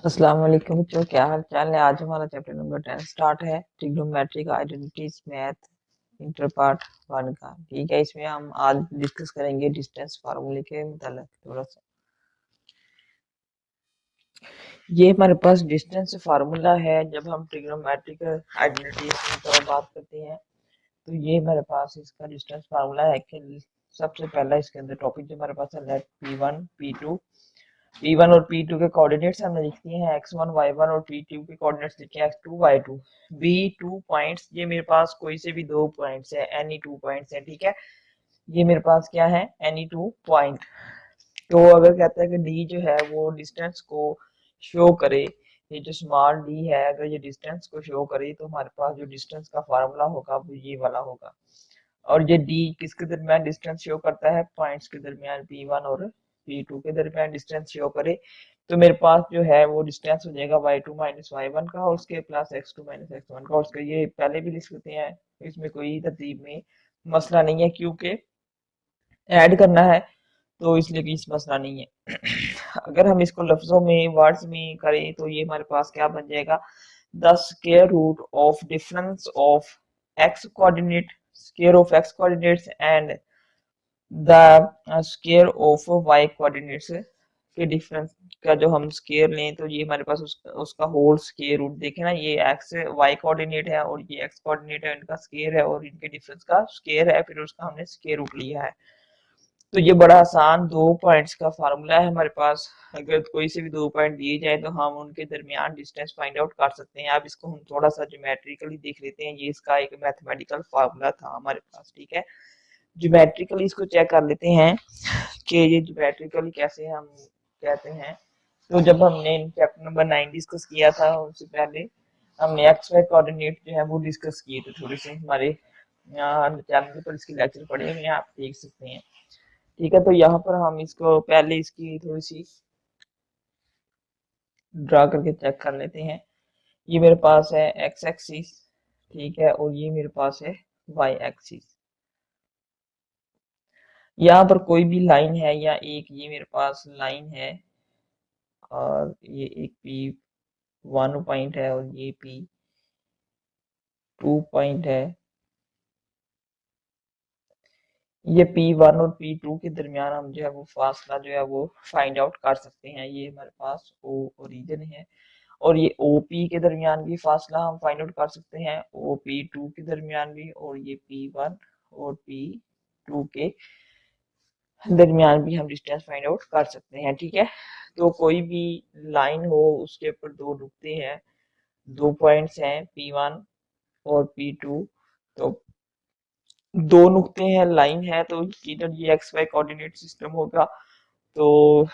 अस्सलाम वालेकुम बच्चों, क्या हाल चाल है। आज हमारा चैप्टर नंबर 10 स्टार्ट है, trigonometric identities math inter part 1 का। ठीक है, इसमें हम आज डिस्कस करेंगे डिस्टेंस फार्मूले के मतलब थोड़ा सा। ये हमारे पास डिस्टेंस फार्मूला है जब हम ट्रिग्नोमेट्रिक आइडेंटिटीज की तरह बात करते हैं। तो ये हमारे पास इसका डिस्टेंस फार्मूला है कि सबसे पहला इसके अंदर टॉपिक जो हमारे पास है, लेट P1 P2, P1 और P2 के कोऑर्डिनेट्स हमने लिख दिए हैं x1 y1, और P2 के कोऑर्डिनेट्स लिखे हैं x2 y2। B2 पॉइंट्स, ये मेरे पास कोई से भी दो पॉइंट्स है, एनी टू पॉइंट्स है। ठीक है, ये मेरे पास क्या है, एनी टू पॉइंट। तो अगर कहता है कि D जो है वो डिस्टेंस को शो करे, ये जो स्मॉल d है अगर ये डिस्टेंस को शो करे, तो हमारे पास जो डिस्टेंस का फार्मूला होगा वो ये वाला होगा। और ये d किसके दरमियान डिस्टेंस शो करता है, पॉइंट्स के दरमियान P1 और P2 के दरमियान डिस्टेंस शो करे। तो मेरे पास जो है वो डिस्टेंस हो जाएगा y2 माइनस y1 का, और उसके प्लस x2 माइनस x1 का। और उसका ये पहले भी लिख सकते हैं, इसमें कोई तरतीब में मसला नहीं है, क्योंकि ऐड करना है तो इसलिए कोई मसला नहीं है। अगर हम इसको लफ्जों में वर्ड्स में करें तो ये हमारे पास क्या बन जाएगा, the square root of difference of x coordinate, square of x coordinates and the square of y coordinates के डिफरेंस का जो हम स्क्वायर लें तो ये हमारे पास उसका होल स्क्वायर रूट। देखें ना, ये x y कोऑर्डिनेट है और ये x कोऑर्डिनेट है, इनका स्क्वायर है और इनके डिफरेंस का स्क्वायर है, फिर उसका हमने स्क्वायर रूट लिया है। तो ये बड़ा आसान दो पॉइंट्स का फार्मूला है हमारे पास। अगर कोई से भी दो पॉइंट दिए जाए तो हम उनके दरमियान डिस्टेंस फाइंड आउट कर सकते हैं। अब इसको हम थोड़ा सा ज्योमेट्रिकली देख लेते हैं। ये इसका एक मैथमेटिकल फार्मूला था हमारे पास। ठीक है, ज्योमेट्रिकली इसको चेक कर लेते हैं कि ये ज्योमेट्रिकली कैसे हम कहते हैं। तो जब हमने चैप्टर नंबर 9 डिस्कस किया था, उससे पहले हमने एक्स वाई कोऑर्डिनेट जो है वो डिस्कस किए थे थोड़े से हमारे चैनल पर। इसके लेक्चर पढ़े हुए हैं, आप देख सकते हैं। ठीक है, तो यहाँ पर हम इसको पहले इसकी थोड़ी सी ड्रा करके चेक कर लेते हैं। ये मेरे पास है एक्स एक्सिस, ठीक है, और ये मेरे पास है वाई एक्सिस। यहाँ पर कोई भी लाइन है या एक ये मेरे पास लाइन है, और ये एक P1 पॉइंट है और ये P2 पॉइंट है। ये P1 और P2 के दरमियान हम जो है वो फासला जो है वो फाइंड आउट कर सकते हैं। ये हमारे पास O ओरिजिन है, और ये OP के दरमियान भी फासला हम फाइंड आउट कर सकते हैं, OP2 के दरमियान भी, और ये P1 और P2 के दरमियान भी हम डिस्टेंस फाइंड आउट कर सकते हैं। ठीक है, तो कोई भी लाइन हो उसके ऊपर दो नुक्ते हैं, दो पॉइंट्स हैं P1 और P2। तो दो नुक्ते हैं, लाइन है, तो इधर ये एक्स वाई कोऑर्डिनेट सिस्टम होगा। तो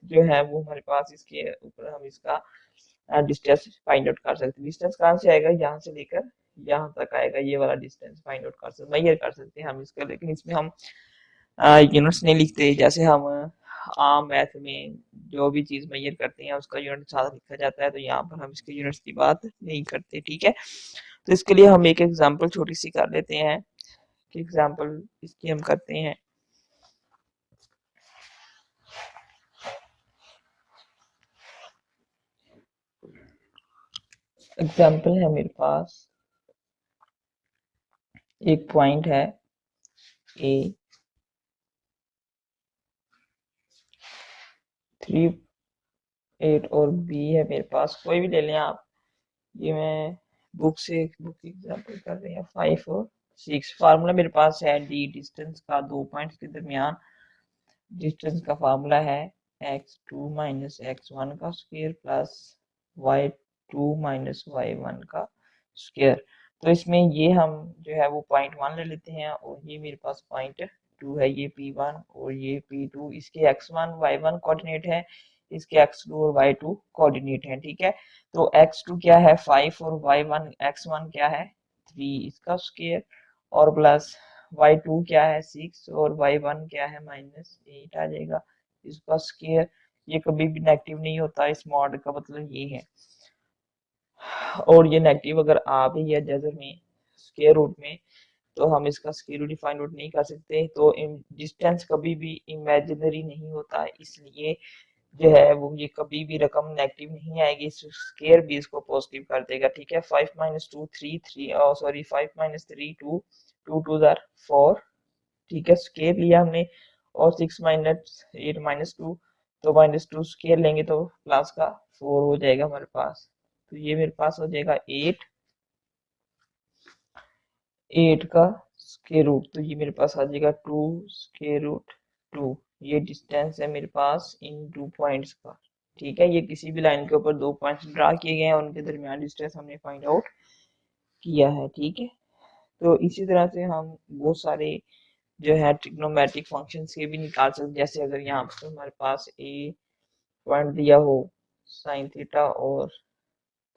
जो है वो हमारे पास इसके ऊपर हम इसका डिस्टेंस फाइंड आउट कर सकते हैं। डिस्टेंस कहाँ से आएगा, यहाँ से लेकर यहाँ तक आएगा, ये वाला डिस्टेंस फाइंड आउट कर सकते, मेजर कर सकते हैं हम इसका। लेकिन इसमें हम यूनिट्स नहीं लिखते, जैसे हम आम मैथ में जो भी चीज मेजर करते हैं उसका यूनिट साथ लिखा जाता है, तो यहाँ पर हम इसके यूनिट्स की बात नहीं करते। ठीक है, तो इसके लिए हम एक एग्जांपल छोटी सी कर लेते हैं कि एग्जांपल इसकी हम करते हैं। एग्जांपल है मेरे पास, एक पॉइंट है ए 3 8 और बी है मेरे पास, कोई भी ले लें आप। ये मैं बुक एग्जांपल कर रहे हैं 5 और 6। फार्मूला मेरे पास है डी, डिस्टेंस का दो पॉइंट्स के दरमियान डिस्टेंस का फार्मूला है x2 माइनस x1 का square plus y2 minus y1 का स्क्वायर। तो इसमें ये हम जो है वो पॉइंट 1 ले लेते हैं, और ये मेरे पास पॉइंट 2 है, ये P1 और ये P2। इसके x1 y1 कोऑर्डिनेट है, इसके x2 और y2 कोऑर्डिनेट है। ठीक है, तो x2 क्या है 5 और y1 x1 क्या है 3, इसका स्क्वायर, और प्लस y2 क्या है 6 और y1 क्या है -8 आ जाएगा, इसका स्क्वायर। ये कभी भी नेगेटिव नहीं होता, इस मॉड का मतलब ये है। और ये नेगेटिव अगर आ भी है जैसे में स्क्वायर रूट में, तो हम इसका स्क्वायर रूट फाइंड आउट नहीं कर सकते। तो डिस्टेंस कभी भी इमेजिनरी नहीं होता, इसलिए जो है वो ये कभी भी रकम नेगेटिव नहीं आएगी, स्केयर भी इसको पॉजिटिव कर देगा। ठीक है, 5 माइनस 2 3 3 सॉरी 5 माइनस 3 2 2 2 जार 4। ठीक है, स्केयर लिया हमने, और 6 माइनस 8 माइनस 2, तो माइनस 2 स्केयर लेंगे तो प्लस का 4 हो जाएगा हमारे पास। तो ये मेरे पास हो जाएगा 8 का स्केयर रूट, तो ये मेरे पास आ जाएगा 2 स्केयर रूट 2। ये डिस्टेंस है मेरे पास इन 2 पॉइंट्स का। ठीक है, ये किसी भी लाइन के ऊपर 2 पॉइंट्स ड्रा किए गए हैं, उनके दरमियान डिस्टेंस हमने फाइंड आउट किया है। ठीक है, तो इसी तरह से हम बहुत सारे जो है ट्रिग्नोमेट्रिक फंक्शंस के भी निकाल सकते हैं। जैसे अगर यहाँ पर हमारे पास ए पॉइंट दिया हो साइन थीटा और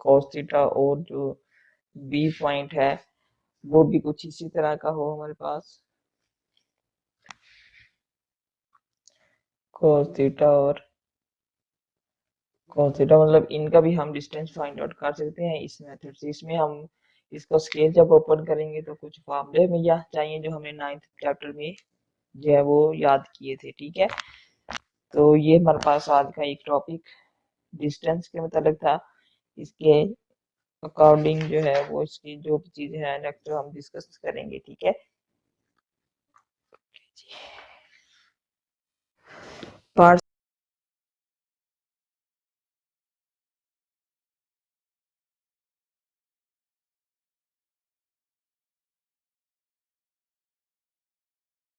कॉस थीटा, और जो बी पॉइंट है वो भी कुछ इसी तरह का हो हमारे पास, cos थीटा और cos थीटा, मतलब इनका भी हम डिस्टेंस फाइंड आउट कर सकते हैं इस मेथड से। इसमें हम इसको स्केल जब ओपन करेंगे तो कुछ फॉर्मूले में यह चाहिए जो हमने 9th चैप्टर में जो है वो याद किए थे। ठीक है, तो ये हमारे पास आज का एक टॉपिक डिस्टेंस के मतलब था। इसके अकॉर्डिंग जो है वो इसकी जो भी चीजें हैं नेक्स्ट हम डिस्कस करेंगे। ठीक है।